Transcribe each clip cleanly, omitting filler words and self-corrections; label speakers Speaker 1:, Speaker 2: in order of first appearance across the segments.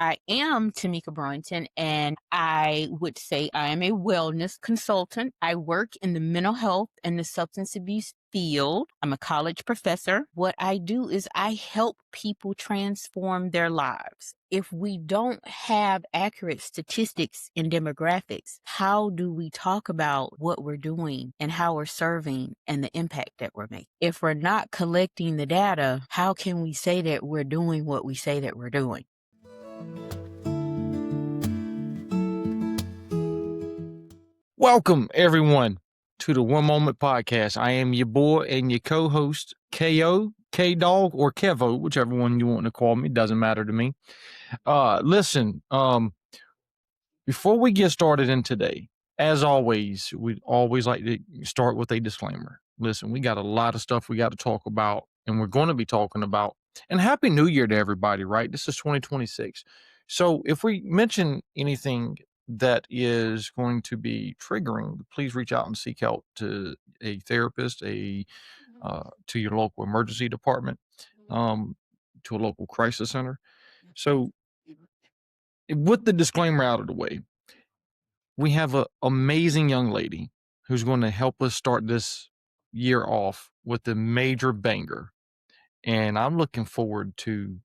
Speaker 1: I am Tamika Brunton, and I would say I am a wellness consultant. I work in the mental health and the substance abuse field. I'm a college professor. What I do is I help people transform their lives. If we don't have accurate statistics and demographics, how do we talk about what we're doing and how we're serving and the impact that we're making? If we're not collecting the data, how can we say that we're doing what we say that we're doing?
Speaker 2: Welcome, everyone, to the One Moment Podcast. I am your boy and your co-host, KO, K-Dog, or Kevo, whichever one you want to call me. Doesn't matter to me. Listen, before we get started in today, as always, we always like to start with a disclaimer. Listen, we got a lot of stuff we got to talk about, and we're going to be talking about. And Happy New Year to everybody, right? This is 2026. So if we mention anything that is going to be triggering, please reach out and seek help to a therapist, to your local emergency department, to a local crisis center. So with the disclaimer out of the way, we have an amazing young lady who's going to help us start this year off with a major banger. And I'm looking forward to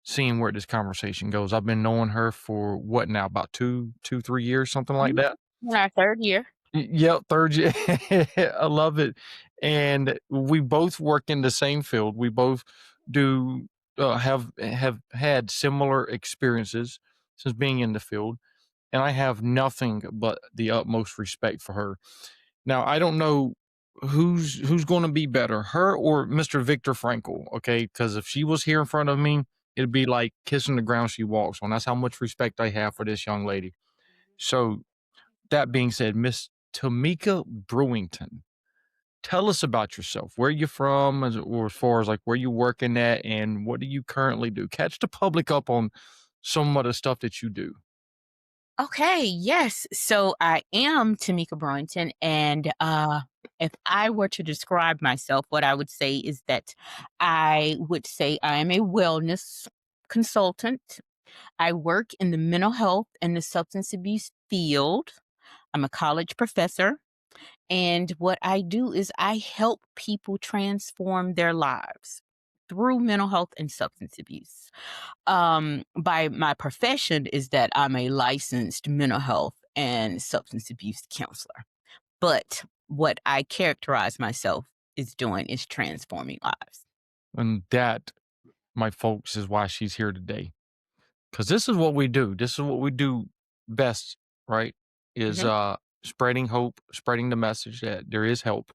Speaker 2: seeing where this conversation goes. I've been knowing her for what now, about 3 years, something like
Speaker 1: Mhm.
Speaker 2: that.
Speaker 1: In our 3rd year.
Speaker 2: Yep, third year. I love it. And we both work in the same field. We both do have had similar experiences since being in the field, and I have nothing but the utmost respect for her. Now, I don't know who's going to be better, her or Mr. Viktor Frankl, okay? Because if she was here in front of me, it'd be like kissing the ground she walks on. That's how much respect I have for this young lady. So, that being said, Miss Tamika Brewington, tell us about yourself. Where you from, or as far as like where you working at, and what do you currently do? Catch the public up on some of the stuff that you do.
Speaker 1: Okay, yes. So I am Tamika Brunton, and if I were to describe myself, what I would say is that I would say I am a wellness consultant. I work in the mental health and the substance abuse field. I'm a college professor. And what I do is I help people transform their lives through mental health and substance abuse. By my profession is that I'm a licensed mental health and substance abuse counselor. But what I characterize myself is doing is transforming lives.
Speaker 2: And that, my folks, is why she's here today. Because this is what we do. This is what we do best, right? Is
Speaker 1: Mhm.
Speaker 2: spreading hope, spreading the message that there is help,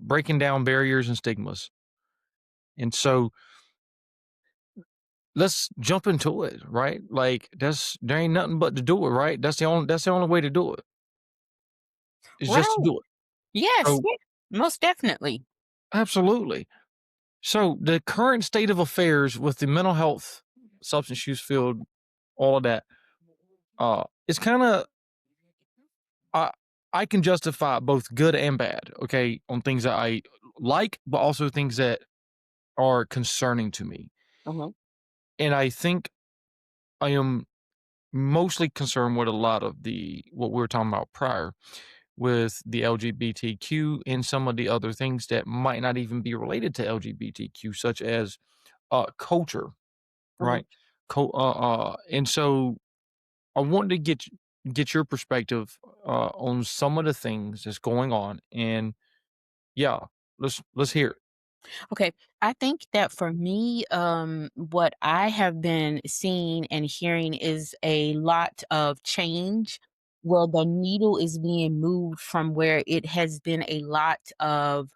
Speaker 2: breaking down barriers and stigmas. And so let's jump into it, right? Like there ain't nothing but to do it, right? That's the only way to do it. Is just to
Speaker 1: Right.
Speaker 2: do it.
Speaker 1: Yes,
Speaker 2: So
Speaker 1: yes, most definitely.
Speaker 2: absolutely. So the current state of affairs with the mental health, substance use field, all of that, it's kind of I I can justify both good and bad, okay, on things that I like, but also things that are concerning to me.
Speaker 1: Mhm.
Speaker 2: And I think I am mostly concerned with a lot of the what we were talking about prior with the LGBTQ and some of the other things that might not even be related to LGBTQ, such as culture,
Speaker 1: Mhm.
Speaker 2: right? And so I wanted to get your perspective on some of the things that's going on, and yeah, let's hear it.
Speaker 1: Okay. I think that for me, what I have been seeing and hearing is a lot of change where the needle is being moved from where it has been a lot of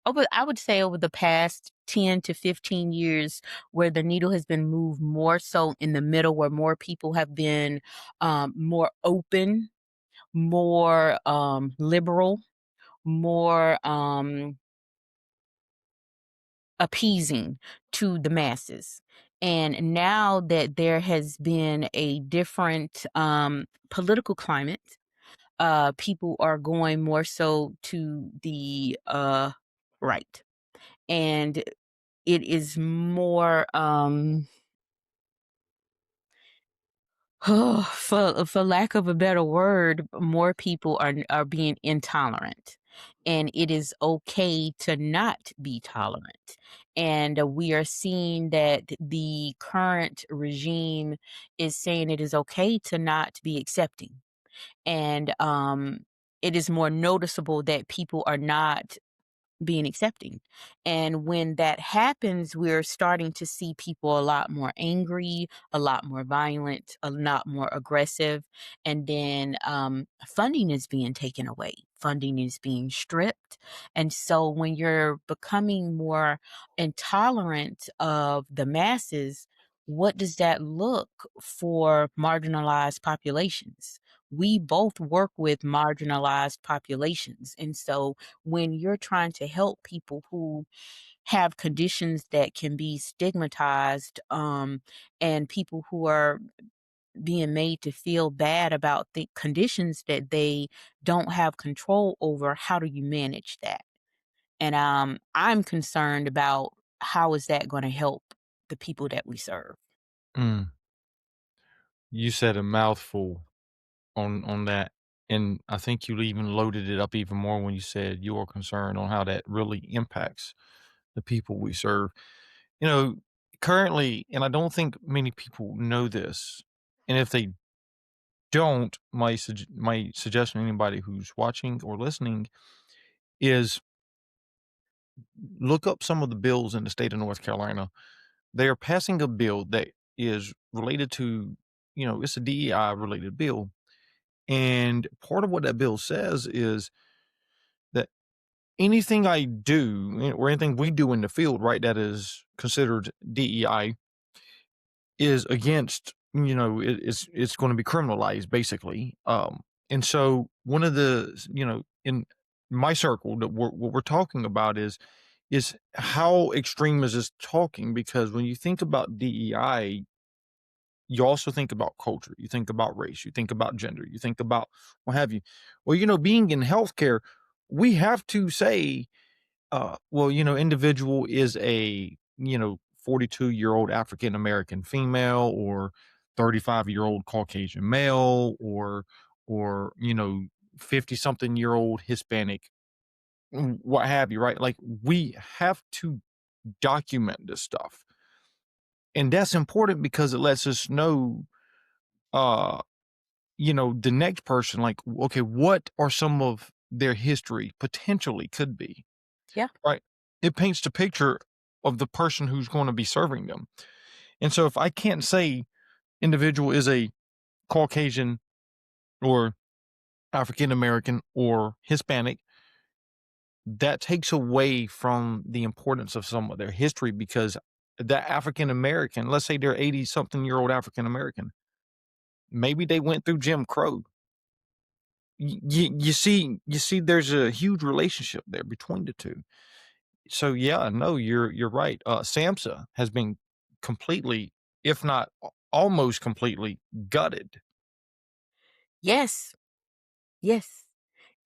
Speaker 1: over, I would say over the past 10 to 15 years, where the needle has been moved more so in the middle, where more people have been more open, more liberal, more appeasing to the masses. And now that there has been a different political climate, people are going more so to the right. And it is more For lack of a better word, more people are being intolerant, and it is okay to not be tolerant. And we are seeing that the current regime is saying it is okay to not be accepting, and it is more noticeable that people are not being accepting. And when that happens, we're starting to see people a lot more angry, a lot more violent, a lot more aggressive. And then funding is being taken away, funding is being stripped. And so when you're becoming more intolerant of the masses, what does that look for marginalized populations? We both work with marginalized populations. And so when you're trying to help people who have conditions that can be stigmatized, and people who are being made to feel bad about the conditions that they don't have control over, how do you manage that? And I'm concerned about how is that going to help the people that we serve.
Speaker 2: Mm, you said a mouthful on that, and I think you even loaded it up even more when you said you're concerned on how that really impacts the people we serve. You know, currently, and I don't think many people know this, and if they don't, my suggestion to anybody who's watching or listening is look up some of the bills in the state of North Carolina. They are passing a bill that is related to, it's a DEI related bill. And part of what that bill says is that anything I do or anything we do in the field, right, that is considered DEI is against, it's going to be criminalized basically. And so one of the, in my circle that what we're talking about is how extreme is this talking? Because when you think about DEI, you also think about culture, you think about race, you think about gender, you think about what have you. Well, being in healthcare, we have to say, well, individual is a, 42-year-old African American female or 35-year-old Caucasian male or 50 something year old Hispanic, what have you, right? Like we have to document this stuff. And that's important because it lets us know, uh, the next person, like, okay, what are some of their history potentially could be,
Speaker 1: Yeah.
Speaker 2: right? It paints the picture of the person who's going to be serving them. And so if I can't say individual is a Caucasian or African American or Hispanic, that takes away from the importance of some of their history because that African American, let's say they're 80 something year old African American, maybe they went through Jim Crow. You see there's a huge relationship there between the two. So yeah, no, you're right. SAMHSA has been completely, if not almost completely gutted.
Speaker 1: Yes. Yes.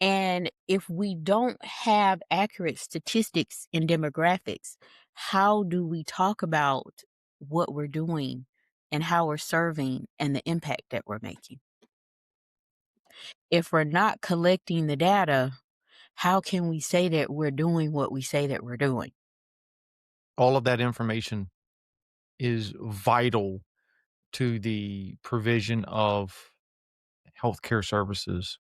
Speaker 1: And if we don't have accurate statistics and demographics, how do we talk about what we're doing and how we're serving and the impact that we're making? If we're not collecting the data, how can we say that we're doing what we say that we're doing?
Speaker 2: All of that information is vital to the provision of healthcare services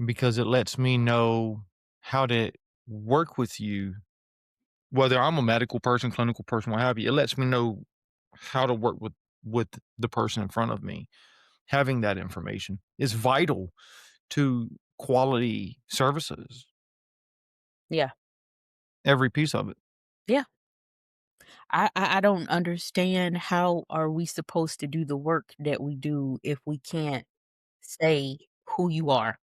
Speaker 2: because it lets me know how to work with you, whether I'm a medical person, clinical person, what have you. It lets me know how to work with the person in front of me. Having that information is vital to quality services,
Speaker 1: Yeah.
Speaker 2: every piece of it.
Speaker 1: Yeah. I don't understand how are we supposed to do the work that we do if we can't say who you are.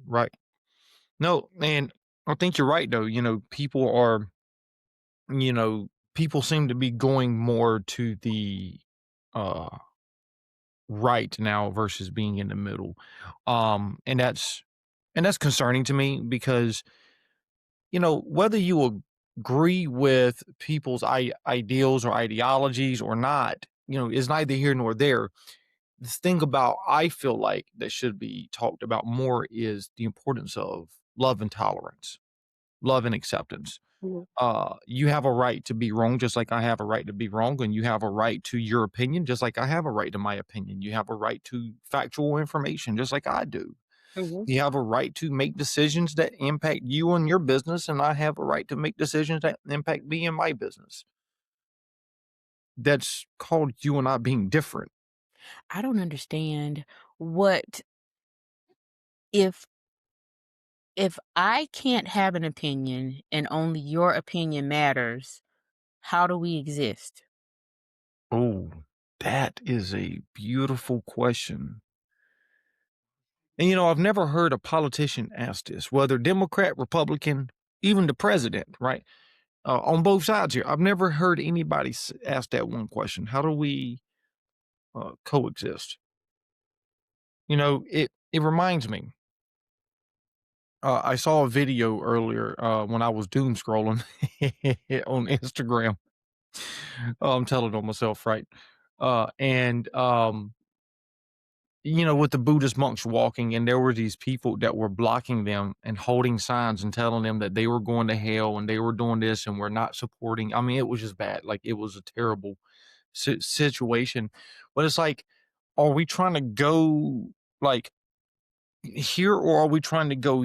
Speaker 2: Right. No, and I think you're right though. People are, people seem to be going more to the uh right now versus being in the middle. And that's concerning to me because, whether you agree with people's ideals or ideologies or not, is neither here nor there. This thing about I feel like that should be talked about more is the importance of love and tolerance, love and acceptance.
Speaker 1: Mhm.
Speaker 2: You have a right to be wrong, just like I have a right to be wrong, and you have a right to your opinion, just like I have a right to my opinion. You have a right to factual information, just like I do.
Speaker 1: Mhm.
Speaker 2: You have a right to make decisions that impact you and your business, and I have a right to make decisions that impact me and my business. That's called you and I being different.
Speaker 1: I don't understand what if I can't have an opinion and only your opinion matters, how do we exist?
Speaker 2: Oh, that is a beautiful question. And I've never heard a politician ask this, whether Democrat, Republican, even the president, right? On both sides here, I've never heard anybody ask that one question. How do we coexist? It reminds me. I saw a video earlier when I was doom scrolling on Instagram. I'm telling on myself, right? And with the Buddhist monks walking, and there were these people that were blocking them and holding signs and telling them that they were going to hell and they were doing this and we're not supporting. I mean, it was just bad. Like it was a terrible situation. But it's like, are we trying to go like here, or are we trying to go,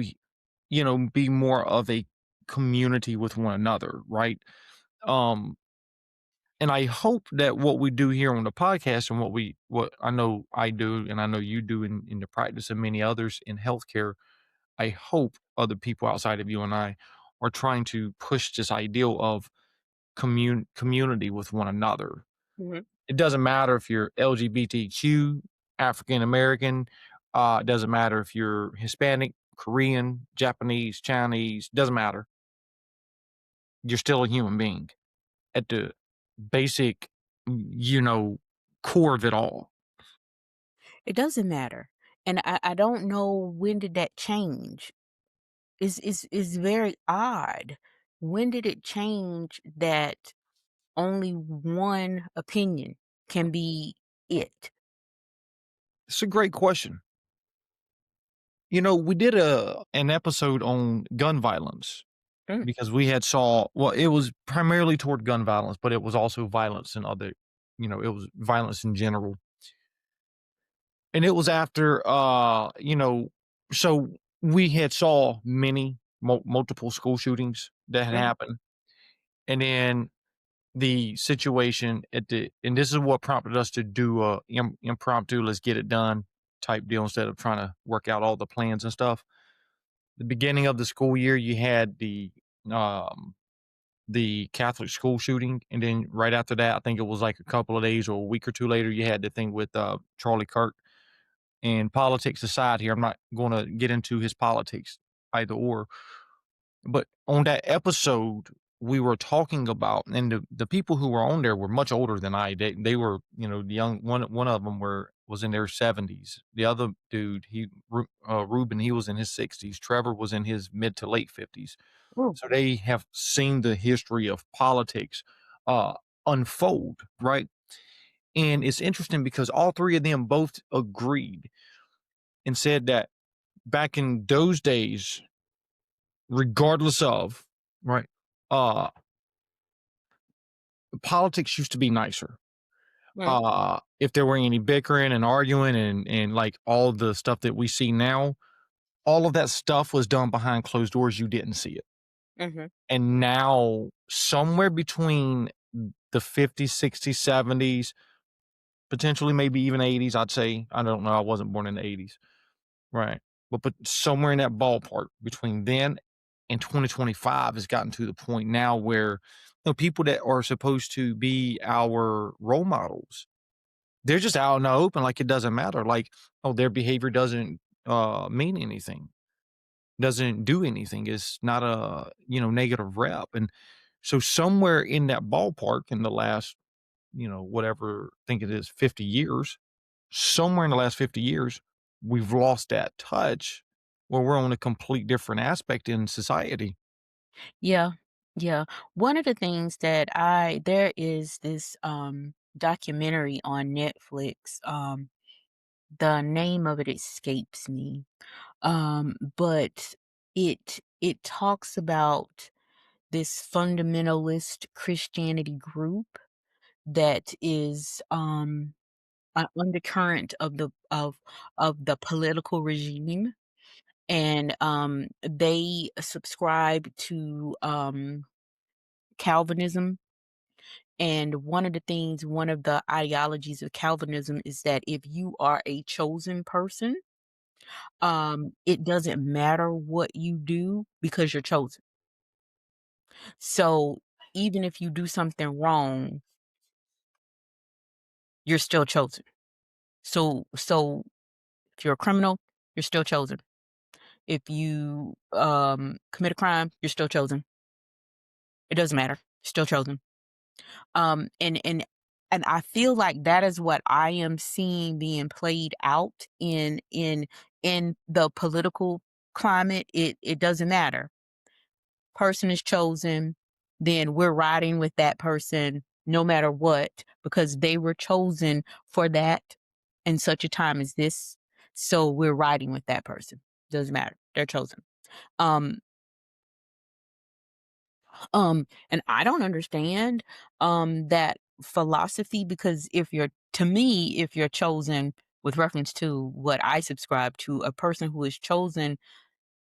Speaker 2: be more of a community with one another, right? Um, and I hope that what we do here on the podcast and what I know I do and I know you do in the practice of many others in healthcare, I hope other people outside of you and I are trying to push this ideal of community with one another.
Speaker 1: Mhm.
Speaker 2: It doesn't matter if you're LGBTQ, African American, it doesn't matter if you're Hispanic, Korean, Japanese, Chinese, doesn't matter. You're still a human being at the basic, core of it all.
Speaker 1: It doesn't matter. And I don't know when did that change. Is very odd. When did it change that only one opinion can be it?
Speaker 2: It's a great question. We did an episode on gun violence
Speaker 1: Mm,
Speaker 2: because we had saw well, it was primarily toward gun violence, but it was also violence and other, it was violence in general. And it was after so we had saw many multiple school shootings that had
Speaker 1: mhm,
Speaker 2: happened. And then the situation and this is what prompted us to do a impromptu, let's get it done type deal instead of trying to work out all the plans and stuff. The beginning of the school year, you had um, the Catholic school shooting, and then right after that, I think it was like a couple of days or a week or two later, you had the thing with Charlie Kirk. And politics aside here, I'm not going to get into his politics either or. But on that episode, we were talking about, and the people who were on there were much older than I. They were, the young one of them was in their 70s. The other dude, Ruben, he was in his 60s. Trevor was in his mid to late 50s.
Speaker 1: mm.
Speaker 2: So they have seen the history of politics uh, unfold, right? And it's interesting because all three of them both agreed and said that back in those days, regardless of right, uh, politics used to be nicer.
Speaker 1: Mm,
Speaker 2: If there were any bickering and arguing and like all the stuff that we see now, all of that stuff was done behind closed doors. You didn't see it.
Speaker 1: mhm.
Speaker 2: And now somewhere between the 50s, 60s, 70s, potentially maybe even 80s, I'd say. I don't know. I wasn't born in the 80s. Right. But somewhere in that ballpark between then and 2025 has gotten to the point now where people that are supposed to be our role models, they're just out in the open like it doesn't matter. Like, oh, their behavior doesn't mean anything, doesn't do anything. It's not a, negative rep. And so somewhere in that ballpark in the last, whatever, I think it is 50 years, somewhere in the last 50 years, we've lost that touch where we're on a complete different aspect in society.
Speaker 1: Yeah, yeah. One of the things that I there is this, documentary on Netflix. The name of it escapes me. But it talks about this fundamentalist Christianity group that is an undercurrent of the political regime, and they subscribe to Calvinism. And one of the ideologies of Calvinism is that if you are a chosen person, it doesn't matter what you do because you're chosen. So even if you do something wrong, you're still chosen. So if you're a criminal, you're still chosen. If you commit a crime, you're still chosen. It doesn't matter. Still chosen. Um and and and I feel like that is what I am seeing being played out in the political climate. It doesn't matter. Person is chosen, then we're riding with that person no matter what because they were chosen for that in such a time as this. So we're riding with that person. Doesn't matter. They're chosen. Um and I don't understand that philosophy because if you're to me, if you're chosen with reference to what I subscribe to, a person who is chosen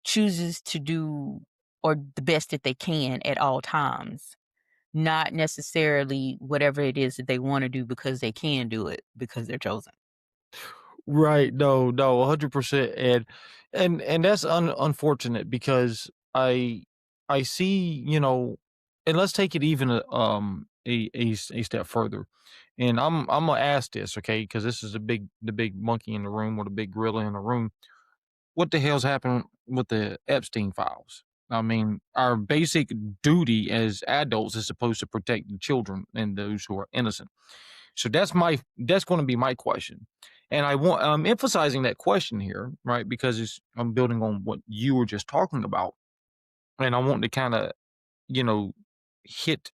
Speaker 1: chooses to do or the best that they can at all times, not necessarily whatever it is that they want to do because they can do it because they're chosen.
Speaker 2: Right. No, no, 100%. And that's unfortunate because I see, and let's take it even a step further. And I'm gonna ask this, okay? Because this is the big monkey in the room or the big gorilla in the room. What the hell's happened with the Epstein files? I mean, our basic duty as adults is supposed to protect the children and those who are innocent. So that's going to be my question. And I'm emphasizing that question here, right? Because I'm building on what you were just talking about. And I want to kind of, you know, hit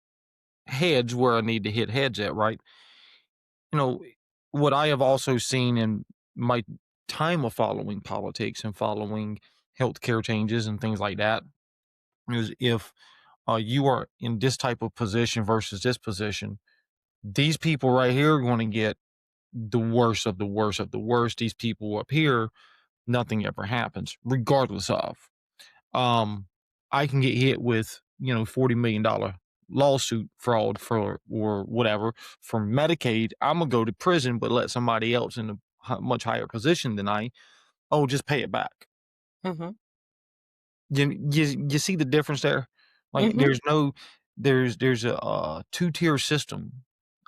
Speaker 2: heads where I need to hit heads at, right? You know, what I have also seen in my time of following politics and following healthcare changes and things like that is if you are in this type of position versus this position, these people right here are going to get the worst of the worst of the worst. These people up here, nothing ever happens, regardless of. Um, I can get hit with, $40 million lawsuit fraud for or whatever from Medicaid. I'm gonna go to prison, but let somebody else in a much higher position than just pay it back.
Speaker 1: Mhm.
Speaker 2: You see the difference there? Like
Speaker 1: Mhm.
Speaker 2: there's a two-tier system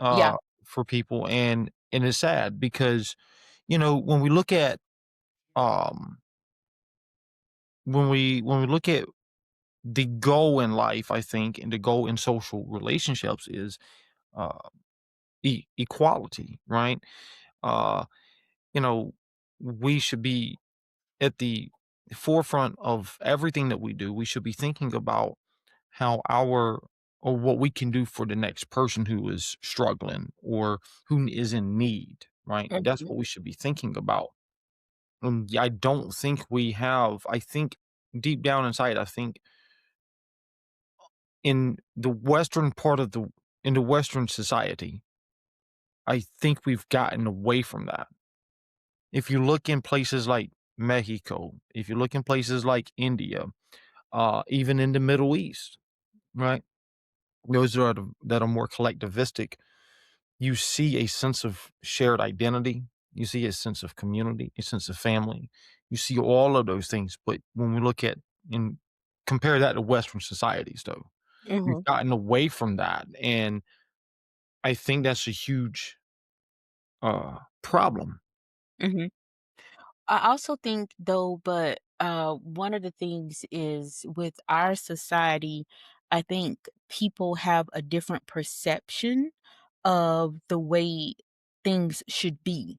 Speaker 1: Yeah.
Speaker 2: uh for people, and it's sad because when we look at um when we look at the goal in life, I think, and the goal in social relationships is uh equality, right? Uh you know we should be at the forefront of everything that we do. We should be thinking about how our or what we can do for the next person who is struggling or who is in need, right? That's
Speaker 1: Mhm.
Speaker 2: what we should be thinking about. I don't think we have. I think deep down inside, I think in the Western part of in the Western society, I think we've gotten away from that. If you look in places like Mexico, if you look in places like India, even in the Middle East, right? That are more collectivistic. You see a sense of shared identity. You see a sense of community, a sense of family. You see all of those things. But when we look at and compare that to Western societies, though, we've
Speaker 1: Mhm.
Speaker 2: gotten away from that. And I think that's a huge problem.
Speaker 1: Mhm. I also think though, but one of the things is with our society, I think people have a different perception of the way things should be.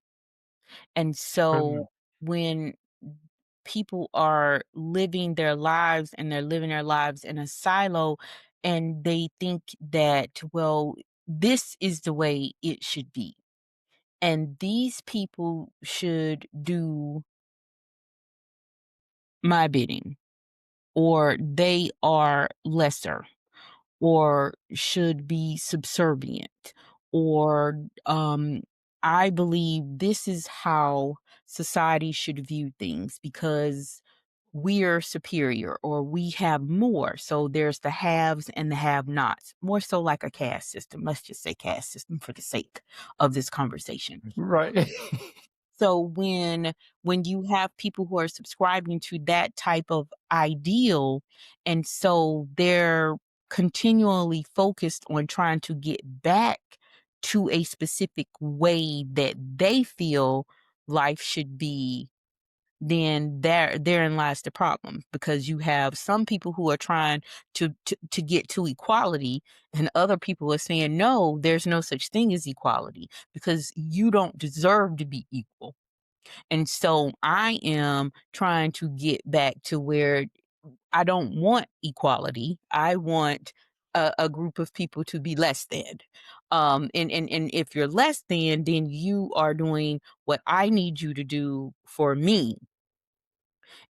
Speaker 1: And
Speaker 2: Mhm.
Speaker 1: so when people are living their lives and they're living their lives in a silo and they think that, well, this is the way it should be. And these people should do my bidding, or they are lesser, or should be subservient, or I believe this is how society should view things because we're superior or we have more. So there's the haves and the have nots, more so like a caste system. Let's just say caste system for the sake of this conversation.
Speaker 2: Right.
Speaker 1: So when you have people who are subscribing to that type of ideal, and so they're continually focused on trying to get back to a specific way that they feel life should be, then therein lies the problem, because you have some people who are trying to get to equality, and other people are saying no, there's no such thing as equality because you don't deserve to be equal. And so I am trying to get back to where I don't want equality. I want a group of people to be less than. And if you're less than, then you are doing what I need you to do for me.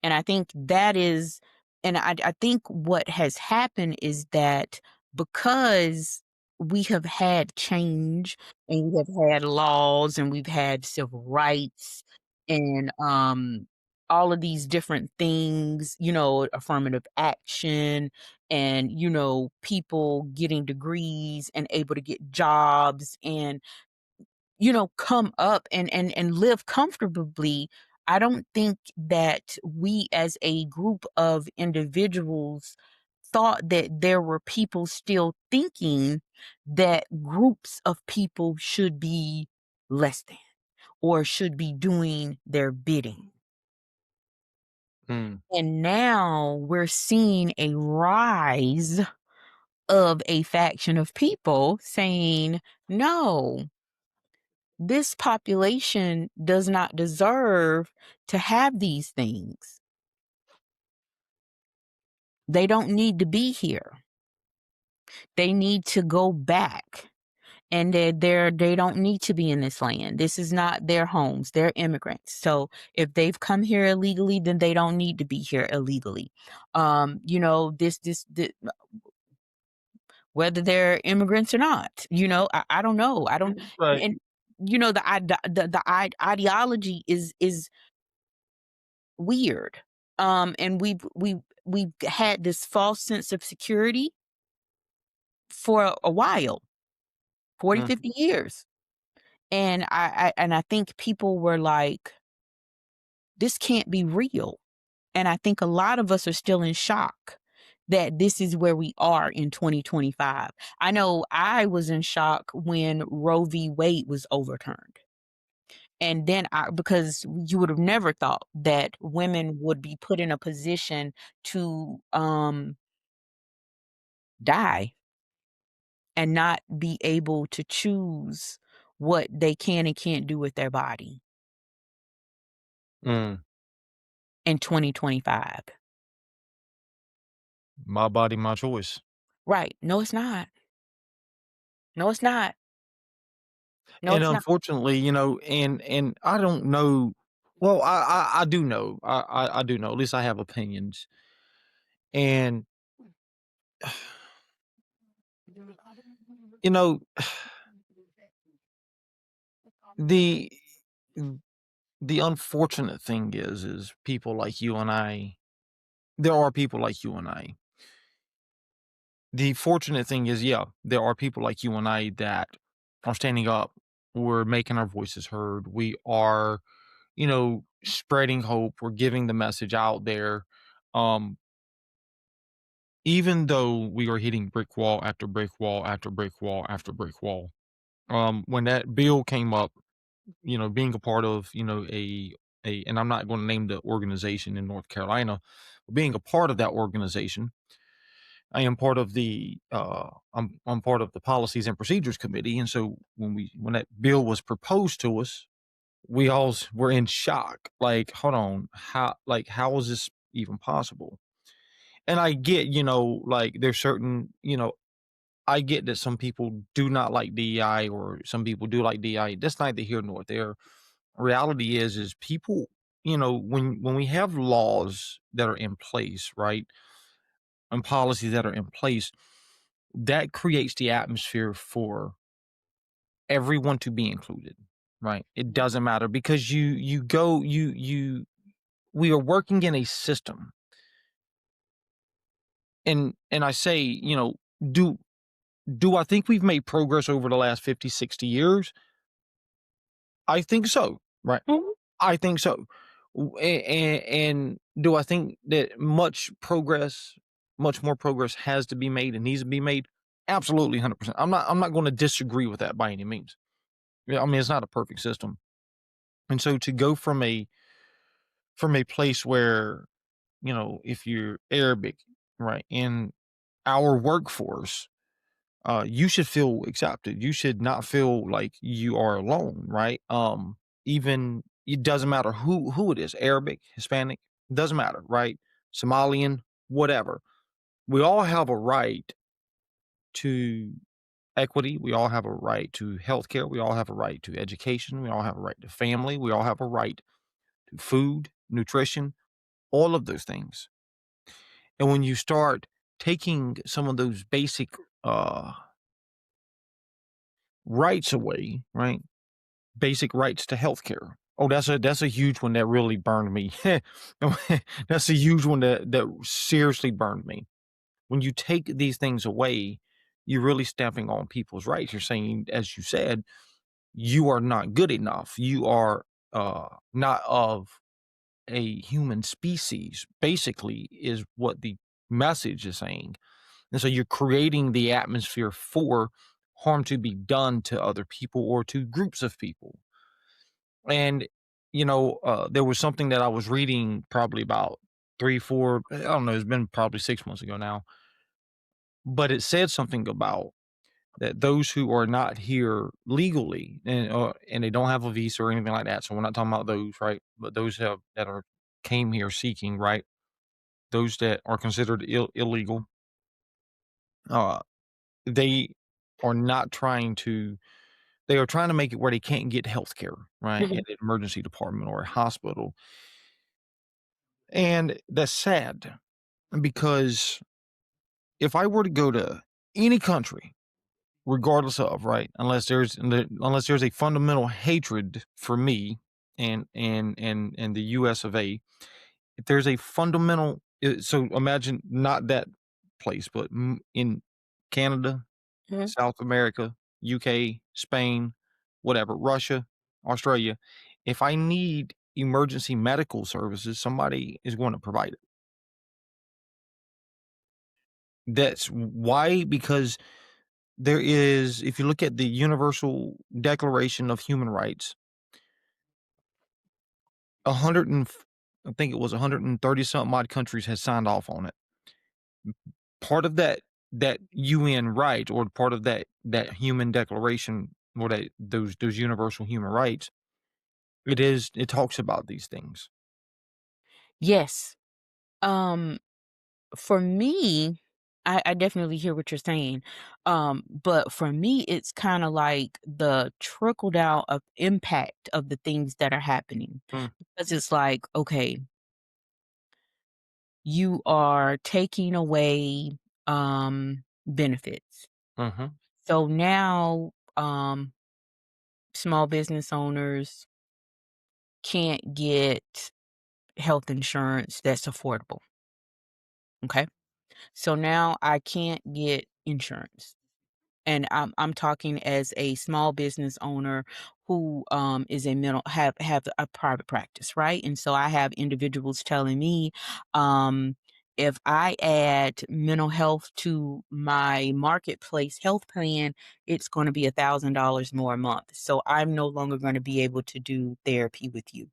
Speaker 1: And I think that is, and I think what has happened is that because we have had change and we have had laws and we've had civil rights and all of these different things, affirmative action and, people getting degrees and able to get jobs and come up and live comfortably. I don't think that we as a group of individuals thought that there were people still thinking that groups of people should be less than or should be doing their bidding.
Speaker 2: Mm,
Speaker 1: And now we're seeing a rise of a faction of people saying, no, this population does not deserve to have these things. They don't need to be here. They need to go back. And they don't need to be in this land. This is not their homes. They're immigrants. So if they've come here illegally, then they don't need to be here illegally. This whether they're immigrants or not, I don't know. I don't.
Speaker 2: right.
Speaker 1: And the ideology is weird. And we've had this false sense of security for a while, 40,
Speaker 2: Mm,
Speaker 1: 50 years. And I think people were like, this can't be real. And I think a lot of us are still in shock that this is where we are in 2025. I know I was in shock when Roe v. Wade was overturned. And then because you would have never thought that women would be put in a position to die and not be able to choose what they can and can't do with their body
Speaker 2: mm.
Speaker 1: in 2025.
Speaker 2: My body, my choice.
Speaker 1: Right. No, it's not. No, it's not. No,
Speaker 2: And
Speaker 1: it's not.
Speaker 2: unfortunately, and I don't know. Well, I do know. I do know. At least I have opinions. And you know, the the unfortunate thing is people like you and I. There are people like you and I. The fortunate thing is, yeah, there are people like you and I that are standing up. We're making our voices heard. We are, spreading hope. We're giving the message out there. Um, Even though we are hitting brick wall after brick wall after brick wall after brick wall. When that bill came up, being a part of, and I'm not going to name the organization in North Carolina, but being a part of that organization, I am part of I'm part of the policies and procedures committee. And so when that bill was proposed to us, we all were in shock. Like, hold on, how is this even possible? And I get, like there's certain, I get that some people do not like DEI or some people do like DEI. That's neither here nor there. Reality is people, when we have laws that are in place, right, and policies that are in place, that creates the atmosphere for everyone to be included, right? It doesn't matter because you go you we are working in a system, and I say, do do I think we've made progress over the last 50, 60 years? I think so, right?
Speaker 1: Mhm,
Speaker 2: I think so. And do I think that much more progress has to be made and needs to be made? Absolutely, 100%. I'm not going to disagree with that by any means. Yeah, I mean, it's not a perfect system, and so to go from a place where if you're Arabic, right, in our workforce, you should feel accepted. You should not feel like you are alone, right? Even it doesn't matter who it is, Arabic, Hispanic, doesn't matter, right? Somalian, whatever. We all have a right to equity. We all have a right to healthcare. We all have a right to education. We all have a right to family. We all have a right to food, nutrition, all of those things. And when you start taking some of those basic uh rights away, right? Basic rights to healthcare. Oh, that's a huge one that really burned me. That's a huge one that seriously burned me. When you take these things away, you're really stepping on people's rights. You're saying, as you said, you are not good enough. You are not of a human species, basically, is what the message is saying. And so you're creating the atmosphere for harm to be done to other people or to groups of people. And, there was something that I was reading probably about 3, 4, I don't know, it's been probably 6 months ago now, but it said something about that those who are not here legally and they don't have a visa or anything like that. So we're not talking about those, right? But those that are came here seeking, right? Those that are considered illegal, uh, they are not trying to. They are trying to make it where they can't get health care, right? In
Speaker 1: mhm.
Speaker 2: an emergency department or a hospital. And that's sad because if I were to go to any country, regardless of, right, unless there's a fundamental hatred for me and the US of A, if there's a fundamental so imagine not that place, but in Canada,
Speaker 1: Mhm.
Speaker 2: South America, UK, Spain, whatever, Russia, Australia, if I need emergency medical services, somebody is going to provide it. That's why, because there is, if you look at the Universal Declaration of Human Rights, 100 and I think it was 130 something odd countries has signed off on it. Part of that UN right or part of that human declaration or those universal human rights, it talks about these things.
Speaker 1: Yes. Um, for me, I definitely hear what you're saying. But for me, it's kind of like the trickle down of impact of the things that are happening.
Speaker 2: Mm,
Speaker 1: Because it's like, okay, you are taking away benefits.
Speaker 2: mhm,
Speaker 1: So now small business owners can't get health insurance that's affordable. Okay. So now I can't get insurance. And I'm talking as a small business owner who is a mental have a private practice, right? And so I have individuals telling me if I add mental health to my marketplace health plan, it's going to be $1,000 more a month. So I'm no longer going to be able to do therapy with you.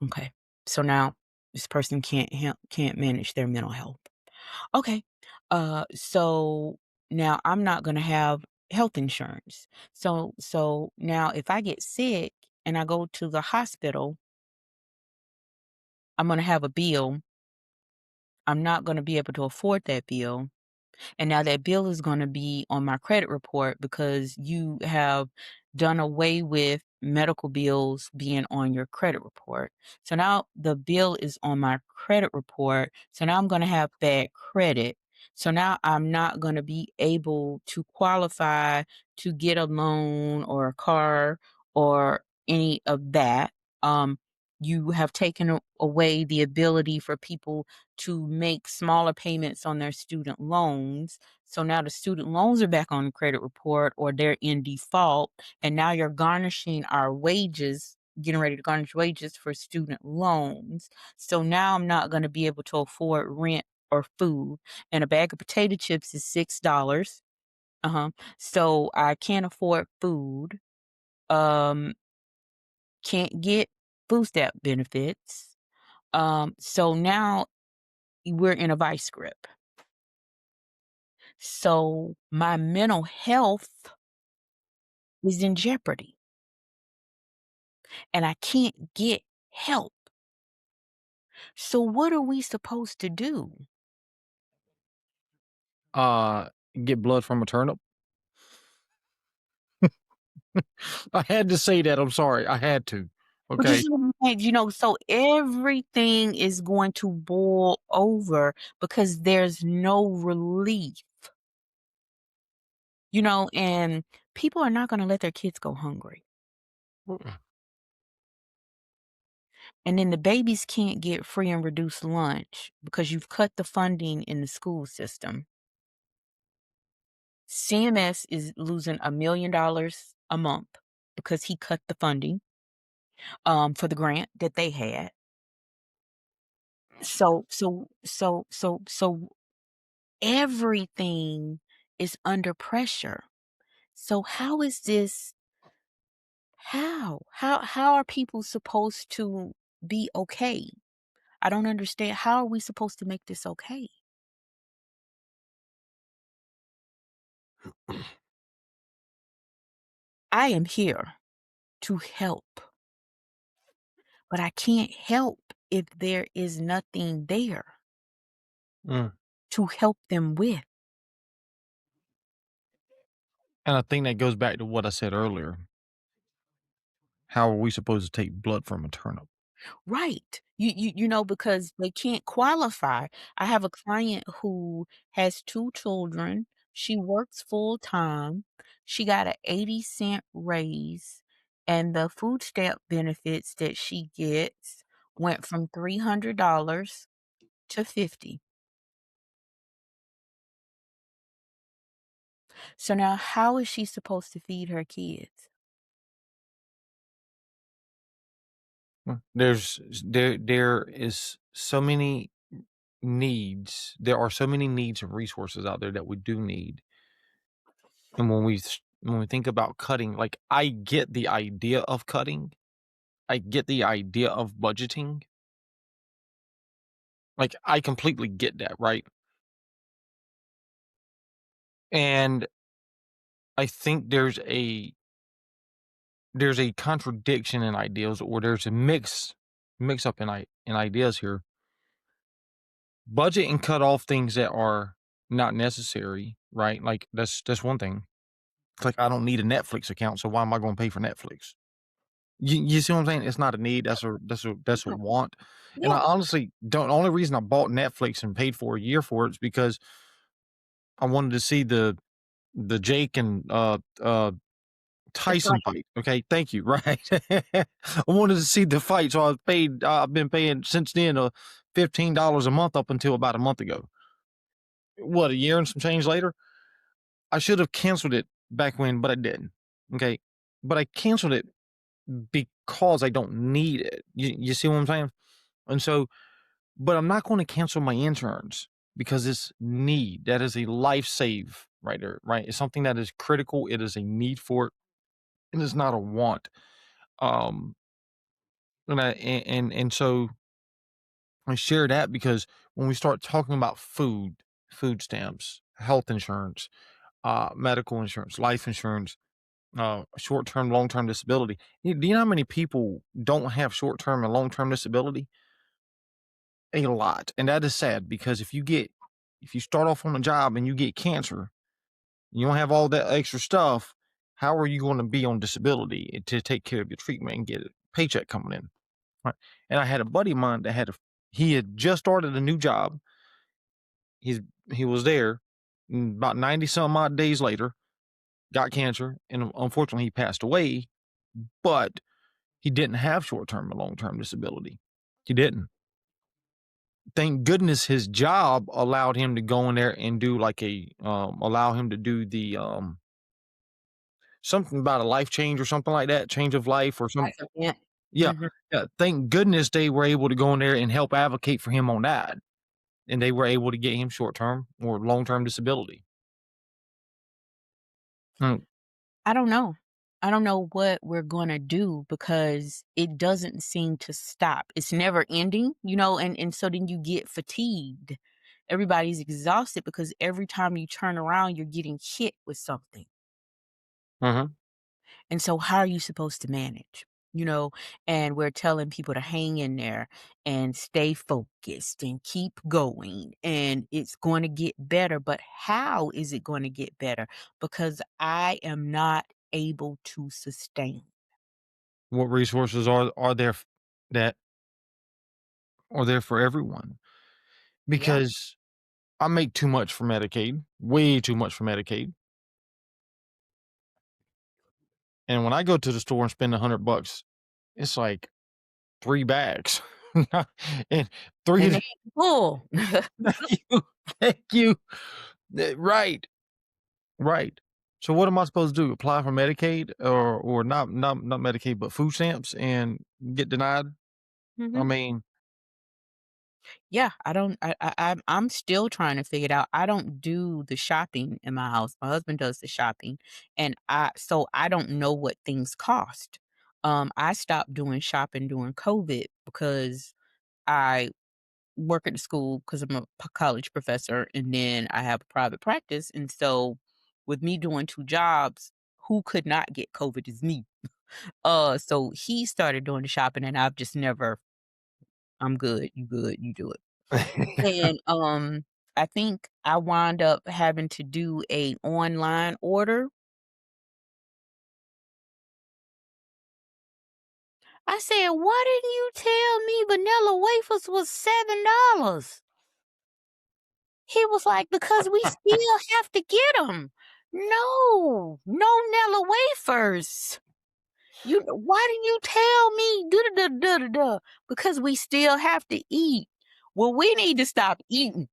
Speaker 1: Okay. So now this person can't manage their mental health. Okay. So now I'm not gonna have health insurance. So now if I get sick and I go to the hospital, I'm gonna have a bill. I'm not gonna be able to afford that bill. And now that bill is gonna be on my credit report because you have done away with medical bills being on your credit report. So now the bill is on my credit report. So now I'm gonna have bad credit. So now I'm not gonna be able to qualify to get a loan or a car or any of that. Um, you have taken away the ability for people to make smaller payments on their student loans. So now the student loans are back on the credit report or they're in default. And now you're garnishing our wages, getting ready to garnish wages for student loans. So now I'm not going to be able to afford rent or food. And a bag of potato chips is $6. Uh-huh. So I can't afford food. Um, can't get food stamp benefits. So now we're in a vice grip. So my mental health is in jeopardy and I can't get help. So what are we supposed to do?
Speaker 2: Uh, get blood from a turnip. I had to say that. I'm sorry. I had to.
Speaker 1: But you
Speaker 2: Okay.
Speaker 1: see what I'm saying? So everything is going to boil over because there's no relief, and people are not going to let their kids go hungry. And then the babies can't get free and reduced lunch because you've cut the funding in the school system. CMS is losing $1 million a month because he cut the funding for the grant that they had. So everything is under pressure. So how is this? How are people supposed to be okay? I don't understand. How are we supposed to make this okay? I am here to help, but I can't help if there is nothing there
Speaker 2: Mm.
Speaker 1: to help them with.
Speaker 2: And I think that goes back to what I said earlier. How are we supposed to take blood from a turnip?
Speaker 1: Right. Because they can't qualify. I have a client who has 2 children. She works full time. She got a 80-cent raise, and the food stamp benefits that she gets went from $300 to 50. So now how is she supposed to feed her kids?
Speaker 2: There is so many needs. There are so many needs and resources out there that we do need. And when we think about cutting, like I get the idea of cutting, I get the idea of budgeting. Like I completely get that, right? And I think there's a contradiction in ideas, or there's a mix up in ideas here. Budget and cut off things that are not necessary, right? Like that's one thing. It's like I don't need a Netflix account, so why am I going to pay for Netflix? You see what I'm saying? It's not a need. That's a
Speaker 1: Yeah.
Speaker 2: want. And
Speaker 1: Yeah.
Speaker 2: I honestly don't. The only reason I bought Netflix and paid for a year for it is because I wanted to see the Jake and
Speaker 1: The
Speaker 2: Tyson
Speaker 1: fight.
Speaker 2: fight. Okay, thank you. Right. I wanted to see the fight, so I've paid. I've been paying since then $15 a month up until about a month ago. What, a year and some change later? I should have canceled it back when, but I didn't. Okay, but I canceled it because I don't need it. You see what I'm saying? And so, but I'm not going to cancel my insurance because it's need. That is a life save right there. Right, it's something that is critical. It is a need for it, and it's not a want. Um, and so I share that because when we start talking about food stamps, health insurance, medical insurance, life insurance, short term, long term disability. Do you know how many people don't have short term and long term disability? A lot, and that is sad because if you get if you start off on a job and you get cancer, you don't have all that extra stuff. How are you going to be on disability to take care of your treatment and get a paycheck coming in? Right. And I had a buddy of mine that he had just started a new job. He's he was there about 90 some odd days later, got cancer, and unfortunately he passed away, but he didn't have short-term and long-term disability. He didn't. Thank goodness his job allowed him to go in there and do like allow him to do the something about a life change or something like that, change of life or some.
Speaker 1: Life event.
Speaker 2: Yeah,
Speaker 1: Mhm.
Speaker 2: yeah. Thank goodness they were able to go in there and help advocate for him on that, and they were able to get him short-term or long-term disability. Mm,
Speaker 1: I don't know. I don't know what we're gonna do because it doesn't seem to stop. It's never ending, and so then you get fatigued. Everybody's exhausted because every time you turn around, you're getting hit with something.
Speaker 2: mhm.
Speaker 1: And so how are you supposed to manage? You know, and we're telling people to hang in there and stay focused and keep going and it's going to get better. But how is it going to get better? Because I am not able to sustain.
Speaker 2: What resources are there that are there for everyone?
Speaker 1: Yeah.
Speaker 2: Because I make too much for Medicaid, way too much for Medicaid. And when I go to the store and spend $100, it's like 3 bags. And
Speaker 1: And
Speaker 2: 3
Speaker 1: they full.
Speaker 2: thank you, thank you. Right, right. So what am I supposed to do? Apply for Medicaid or not Medicaid, but food stamps and get denied? I
Speaker 1: Mhm.
Speaker 2: mean,
Speaker 1: Yeah, I don't I'm still trying to figure it out. I don't do the shopping in my house. My husband does the shopping, and I don't know what things cost. I stopped doing shopping during COVID because I work at the school because I'm a college professor, and then I have a private practice, and so with me doing 2 jobs, who could not get COVID is me. So he started doing the shopping, and I've just never, "I'm good, you do it." And, I think I wound up having to do a online order. I said, "Why didn't you tell me vanilla wafers was $7?" He was like, "Because we still have to get them." "No, no Nella wafers. Why didn't you tell me? Da da da da da da. Because we still have to eat." Well, we need to stop eating.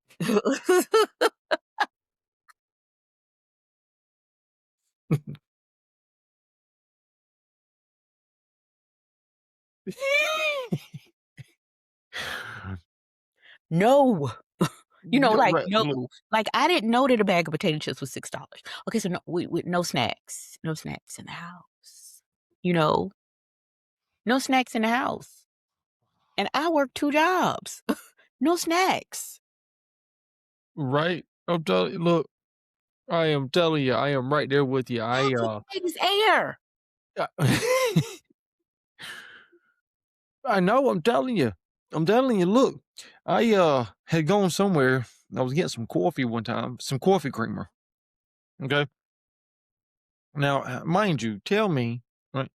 Speaker 1: No.
Speaker 2: Right,
Speaker 1: No,
Speaker 2: look,
Speaker 1: like, I didn't know that a bag of potato chips was $6. Okay, so no, we no snacks. No snacks in the house. You know? No snacks in the house. And I work 2 jobs. No snacks.
Speaker 2: right. I'm telling you, look, I am telling you, I am right there with you.
Speaker 1: All we need is air.
Speaker 2: I know, I'm telling you. I'm telling you, look, I, had gone somewhere. I was getting some coffee one time, some coffee creamer, okay? Now, mind you, tell me, right,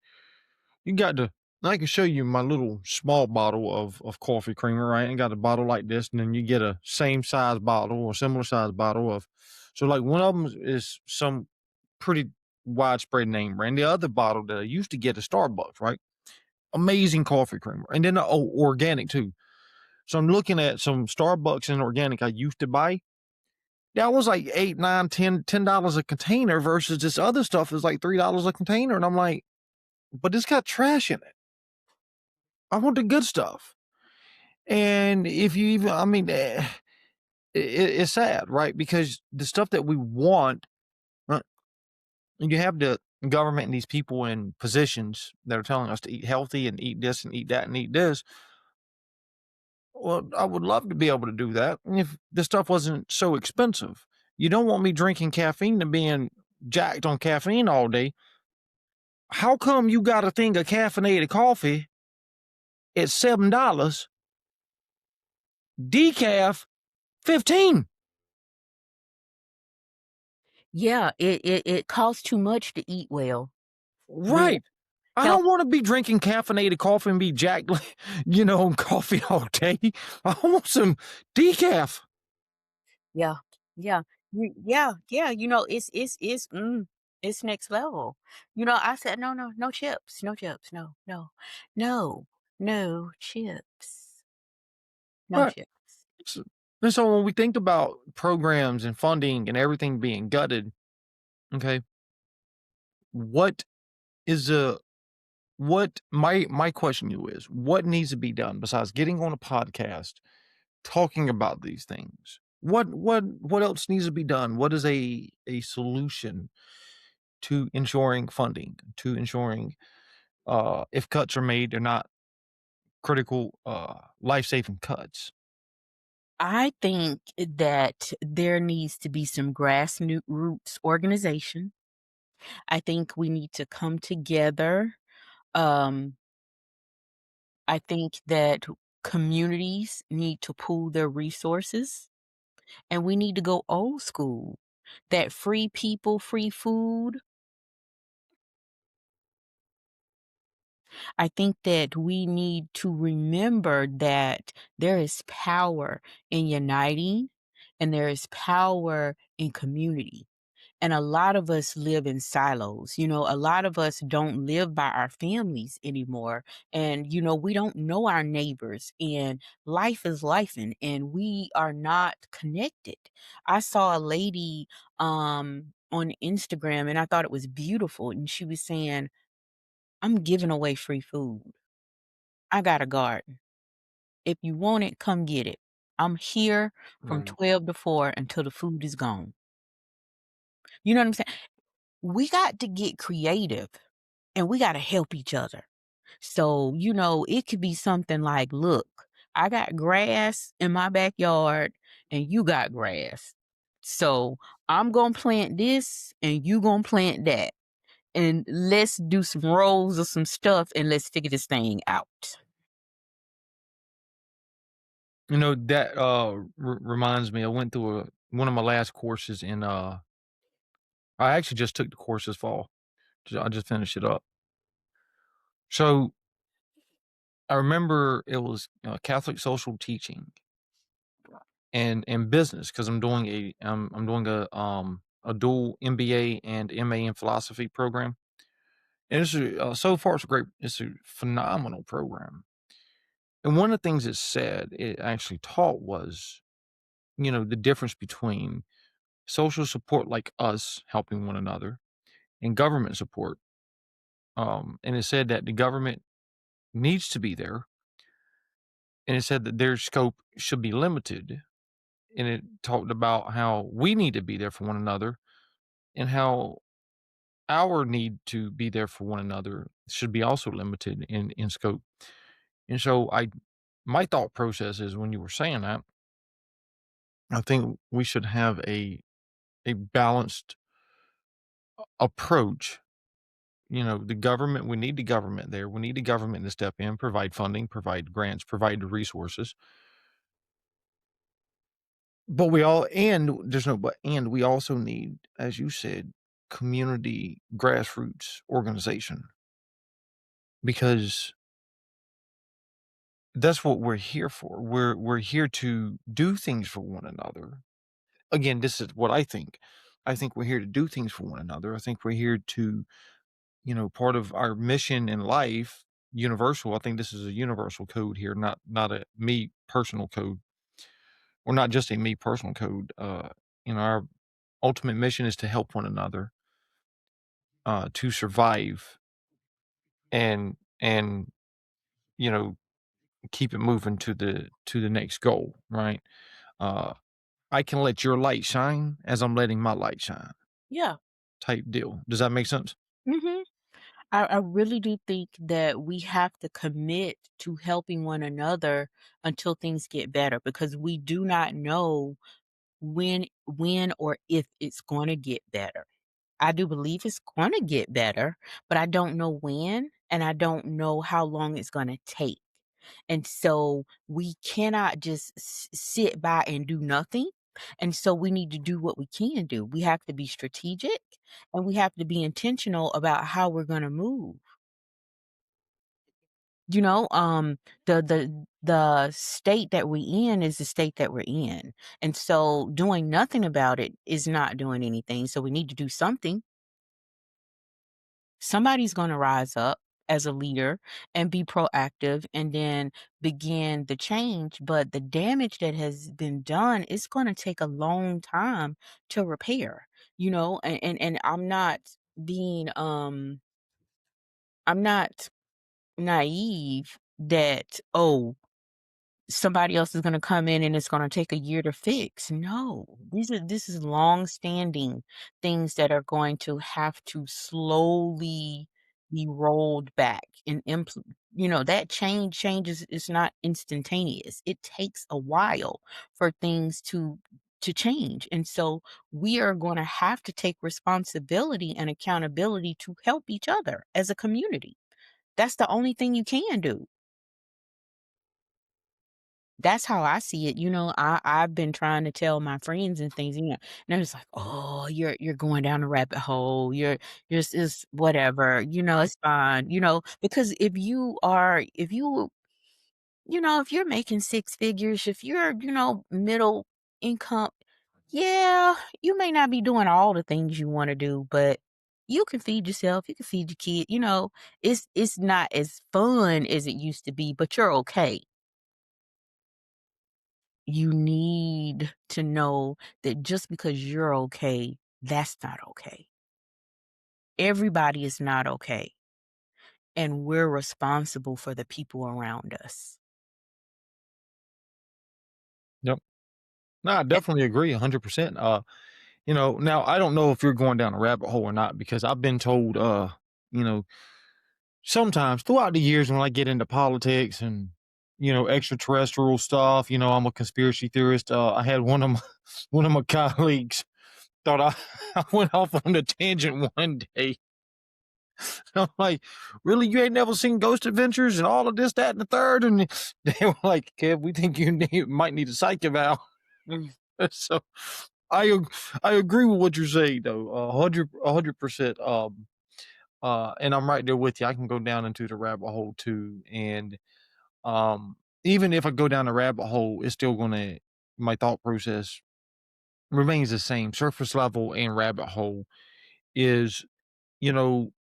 Speaker 2: you got to I can show you my little small bottle of coffee creamer, right? I got a bottle like this, and then you get a same size bottle or similar size bottle of so, like, one of them is some pretty widespread name brand. The other bottle that I used to get at Starbucks, right? Amazing coffee creamer, and then, organic too. So I'm looking at some Starbucks and organic I used to buy. That was like 8, 9, 10 $10 a container versus this other stuff is like $3 a container. And I'm like, but it's got trash in it. I want the good stuff. And if you even, I mean, it's sad, right? Because the stuff that we want, right, you have the government and these people in positions that are telling us to eat healthy and eat this and eat that and eat this. Well, I would love to be able to do that if the stuff wasn't so expensive. You don't want me drinking caffeine and being jacked on caffeine all day. How come you got a thing of caffeinated coffee at $7, decaf 15?
Speaker 1: Yeah, it costs too much to eat well. Real
Speaker 2: Right. I
Speaker 1: health.
Speaker 2: don't wanna be drinking caffeinated coffee and be jacked, on coffee all day. I want some decaf.
Speaker 1: Yeah, yeah, yeah, it's next level. I said, "No, no, no chips, no chips, no, no, no, no chips, no
Speaker 2: Right.
Speaker 1: chips."
Speaker 2: S and so when we think about programs and funding and everything being gutted, okay, what is a what my question to you is, what needs to be done besides getting on a podcast, talking about these things? What else needs to be done? What is a solution to ensuring funding, to ensuring, if cuts are made, they're not critical, life-saving cuts?
Speaker 1: I think that there needs to be some grassroots organization. I think we need to come together. Um, I think that communities need to pool their resources, and we need to go old school. That free people, free food. I think that we need to remember that there is power in uniting and there is power in community. And a lot of us live in silos. A lot of us don't live by our families anymore. And, we don't know our neighbors, and life is life, and we are not connected. I saw a lady on Instagram, and I thought it was beautiful. And she was saying, I'm giving away free food. I got a garden. If you want it, come get it. I'm here from
Speaker 2: Right.
Speaker 1: 12 to 4 until the food is gone. You know what I'm saying? We got to get creative, and we got to help each other. So, it could be something like, look, I got grass in my backyard and you got grass. So I'm going to plant this and you going to plant that. And let's do some rows of some stuff and let's figure this thing out.
Speaker 2: That, reminds me, I went through one of my last courses in, I actually just took the course this fall. I just finished it up. So, I remember it was, Catholic social teaching and business because 'cause I'm doing a dual MBA and MA in philosophy program, and so far it's a phenomenal program, and one of the things it said it actually taught was, the difference between social support like us helping one another and government support, and it said that the government needs to be there, and it said that their scope should be limited, and it talked about how we need to be there for one another and how our need to be there for one another should be also limited in scope. And so my thought process is when you were saying that, I think we should have a balanced approach. The government, we need the government there. We need the government to step in, provide funding, provide grants, provide the resources. But we all and there's no but and we also need, as you said, community grassroots organization because that's what we're here for. We're here to do things for one another. Again, this is what I think. I think we're here to do things for one another. I think we're here to, part of our mission in life, universal. I think this is a universal code here, not a me personal code, or not just a me personal code. Our ultimate mission is to help one another, to survive and you know keep it moving to the next goal, right? Uh, I can let your light shine as I'm letting my light shine,
Speaker 1: Yeah.
Speaker 2: type deal. Does that make sense?
Speaker 1: hmm I really do think that we have to commit to helping one another until things get better, because we do not know when or if it's going to get better. I do believe it's going to get better, but I don't know when, and I don't know how long it's going to take. And so we cannot just sit by and do nothing. And so we need to do what we can do. We have to be strategic and we have to be intentional about how we're going to move. You know, the state that we in is the state that we're in. And so doing nothing about it is not doing anything. So we need to do something. Somebody's going to rise up as a leader and be proactive and then begin the change, but the damage that has been done is going to take a long time to repair, and being I'm not naive that, oh, somebody else is gonna come in and it's gonna take a year to fix. No, this is long-standing things that are going to have to slowly be rolled back and that changes is not instantaneous. It takes a while for things to change. And so we are gonna have to take responsibility and accountability to help each other as a community. That's the only thing you can do. That's how I see it. I've been trying to tell my friends and things, and they're just like, "Oh, you're going down a rabbit hole. You're just whatever, it's fine." Because if you're making six figures, if you're, middle income, yeah, you may not be doing all the things you want to do, but you can feed yourself, you can feed your kid, it's not as fun as it used to be, but you're okay. You need to know that just because you're okay, that's not okay. Everybody is not okay, and we're responsible for the people around us.
Speaker 2: Yep. No, I
Speaker 1: Eh
Speaker 2: definitely agree 100%. Now I don't know if you're going down a rabbit hole or not because I've been told, you know, sometimes throughout the years when I get into politics and, extraterrestrial stuff, I'm a conspiracy theorist. I had one of my one of my colleagues thought I, I went off on a tangent one day. I'm like, really? You ain't never seen Ghost Adventures and all of this, that, and the third? And they were like, Kev, we think might need a psych eval. So I agree with what you're saying though, 100%. And I'm right there with you. I can go down into the rabbit hole too, and um, even if I go down the rabbit hole, it's still gonna my thought process remains the same. Surface level and rabbit hole is, you know,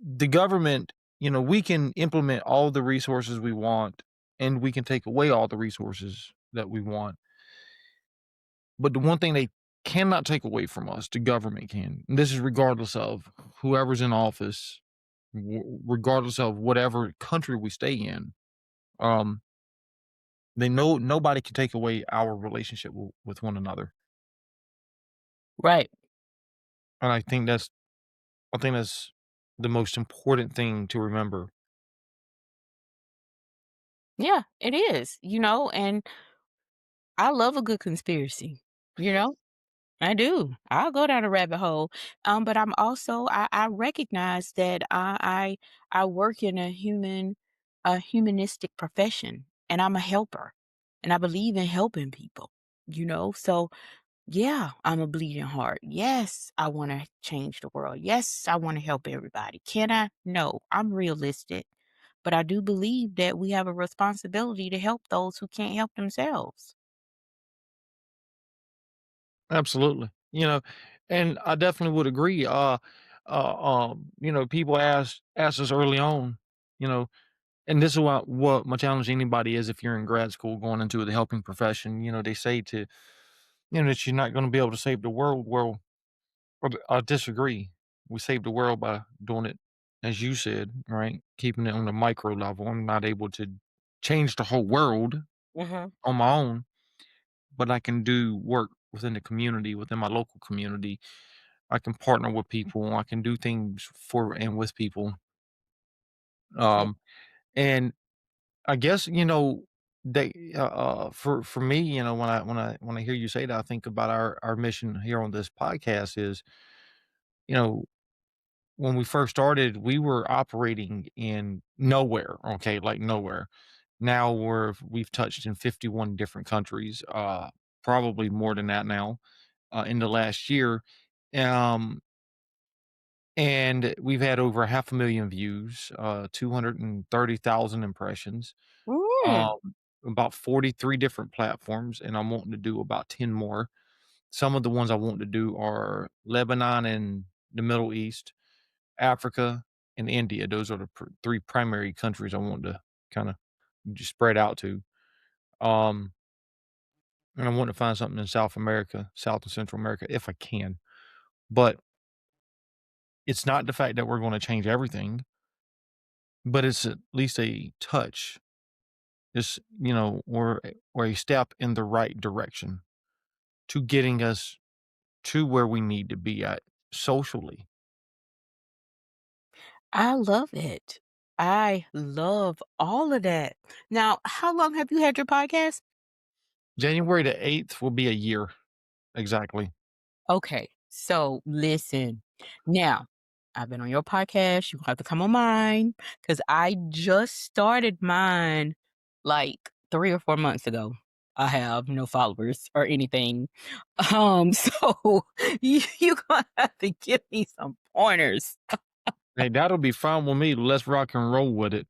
Speaker 2: the government. We can implement all the resources we want, and we can take away all the resources that we want. But the one thing they cannot take away from us, the government can. And this is regardless of whoever's in office, regardless of whatever country we stay in. Um, they know nobody can take away our relationship with one another,
Speaker 1: Right.
Speaker 2: and I think that's the most important thing to remember.
Speaker 1: Yeah, it is, and I love a good conspiracy, you know? I do. I'll go down a rabbit hole. But I recognize that I work in a humanistic profession, and I'm a helper, and I believe in helping people. So yeah, I'm a bleeding heart. Yes, I want to change the world. Yes, I want to help everybody. Can I? No, I'm realistic, but I do believe that we have a responsibility to help those who can't help themselves.
Speaker 2: Absolutely, and I definitely would agree. People asked us early on, you know, and this is what my challenge to anybody is if you're in grad school going into the helping profession. They say that you're not going to be able to save the world. Well, I disagree. We save the world by doing it, as you said, right? Keeping it on the micro level. I'm not able to change the whole world
Speaker 1: Hmm.
Speaker 2: on my own, but I can do work within the community, within my local community. I can partner with people. I can do things for and with people. Um, and I guess for me, when I hear you say that, I think about our mission here on this podcast is, you know, when we first started, we were operating in nowhere, okay, like nowhere. Now we've touched in 51 different countries. probably more than that now, in the last year. Um, and we've had over 500,000 views, 230,000 impressions,
Speaker 1: Mm.
Speaker 2: um, about 43 different platforms, and I'm wanting to do about 10 more. Some of the ones I want to do are Lebanon and the Middle East, Africa, and India. Those are the three primary countries I want to kind of just spread out to. Um, and I want to find something in South America, South and Central America, if I can. But it's not the fact that we're going to change everything, but it's at least a touch. It's, or a step in the right direction to getting us to where we need to be at socially.
Speaker 1: I love it. I love all of that. Now, how long have you had your podcast?
Speaker 2: January the 8th will be a year exactly.
Speaker 1: Okay, so listen. Now, I've been on your podcast. You have to come on mine because I just started mine like 3 or 4 months ago. I have no followers or anything. So you gonna have to give me some pointers.
Speaker 2: Hey, that'll be fine with me. Let's rock and roll with it.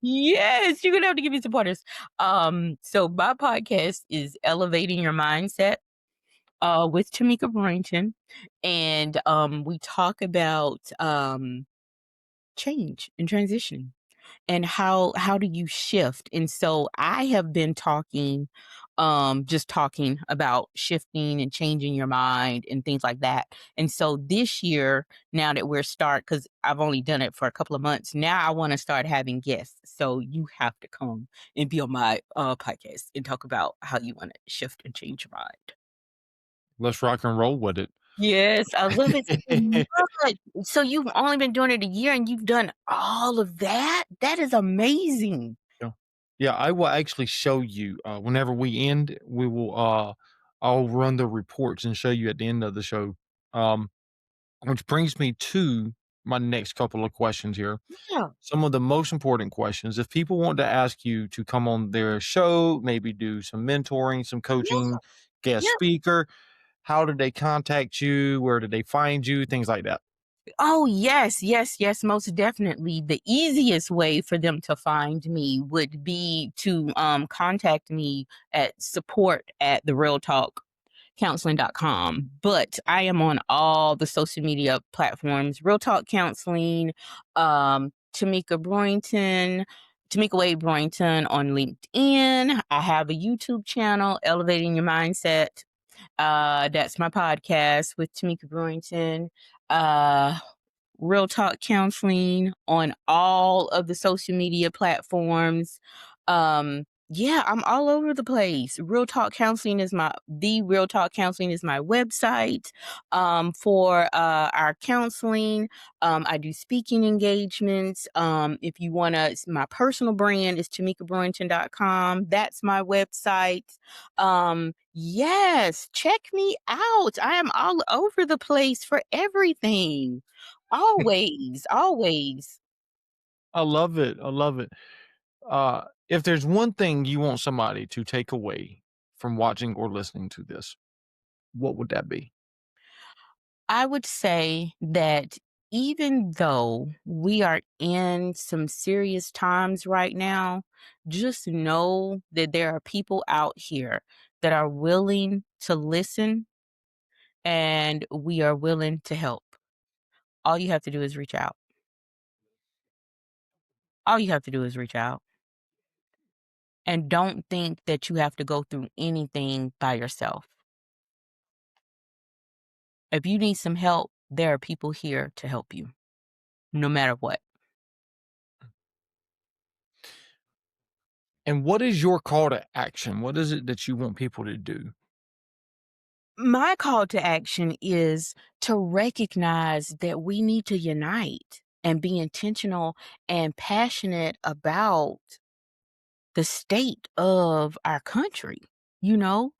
Speaker 1: Yes, you're gonna have to give me some pointers. So my podcast is Elevating Your Mindset with Tamika Brewington, and we talk about change and transition and how do you shift. And so I have been talking, just talking about shifting and changing your mind and things like that. And so this year, now that we're start, because I've only done it for a couple of months, now I want to start having guests. So you have to come and be on my podcast and talk about how you want to shift and change your mind.
Speaker 2: Let's rock and roll with it.
Speaker 1: Yes, I love it so much. So you've only been doing it a year and you've done all of that? That is amazing.
Speaker 2: Yeah. Yeah, I will actually show you, whenever we end, I'll run the reports and show you at the end of the show. Um, which brings me to my next couple of questions here.
Speaker 1: Yeah,
Speaker 2: Some of the most important questions. If people want to ask you to come on their show, maybe do some mentoring, some
Speaker 1: yeah,
Speaker 2: coaching, guest
Speaker 1: yeah.
Speaker 2: speaker, how did they contact you? Where did they find you? Things like that.
Speaker 1: Oh, yes, yes, yes, most definitely. The easiest way for them to find me would be to contact me at support at the real talk counseling.com. But I am on all the social media platforms, Real Talk Counseling, Tamika Brewington, Tamika Wade Brewington on LinkedIn. I have a YouTube channel, Elevating Your Mindset. That's my podcast with Tamika Brewington. Uh, Real Talk Counseling on all of the social media platforms. Yeah, I'm all over the place. Real Talk Counseling is my website for our counseling. I do speaking engagements. If you want to, my personal brand is tamikabrewington.com. That's my website. Yes, check me out. I am all over the place for everything. Always, always.
Speaker 2: I love it. I love it. If there's one thing you want somebody to take away from watching or listening to this, what would that be?
Speaker 1: I would say that even though we are in some serious times right now, just know that there are people out here that are willing to listen and we are willing to help. All you have to do is reach out. All you have to do is reach out. And don't think that you have to go through anything by yourself. If you need some help, there are people here to help you, no matter what.
Speaker 2: And what is your call to action? What is it that you want people to do?
Speaker 1: My call to action is to recognize that we need to unite and be intentional and passionate about the state of our country. You know,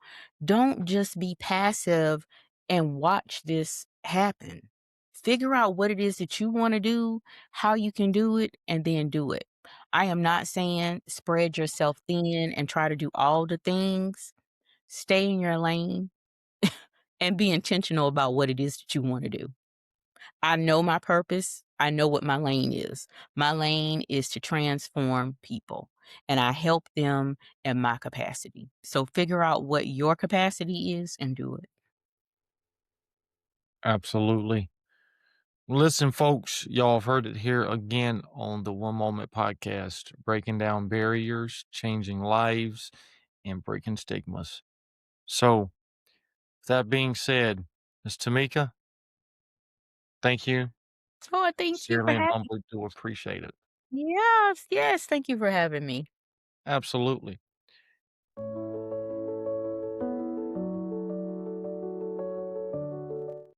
Speaker 1: don't just be passive and watch this happen. Figure out what it is that you want to do, how you can do it, and then do it. I am not saying spread yourself thin and try to do all the things. stay in your lane, and be intentional about what it is that you want to do. I know my purpose. I know what my lane is. My lane is to transform people, and I help them in my capacity. So figure out what your capacity is and do it.
Speaker 2: Absolutely. Listen, folks, y'all have heard it here again on the One Moment Podcast, breaking down barriers, changing lives, and breaking stigmas. So, that being said, Ms. Tamika, thank you.
Speaker 1: So I thank you for
Speaker 2: Sincerely and
Speaker 1: having.
Speaker 2: humbly do appreciate it.
Speaker 1: Yes, yes. Thank you for having me.
Speaker 2: Absolutely.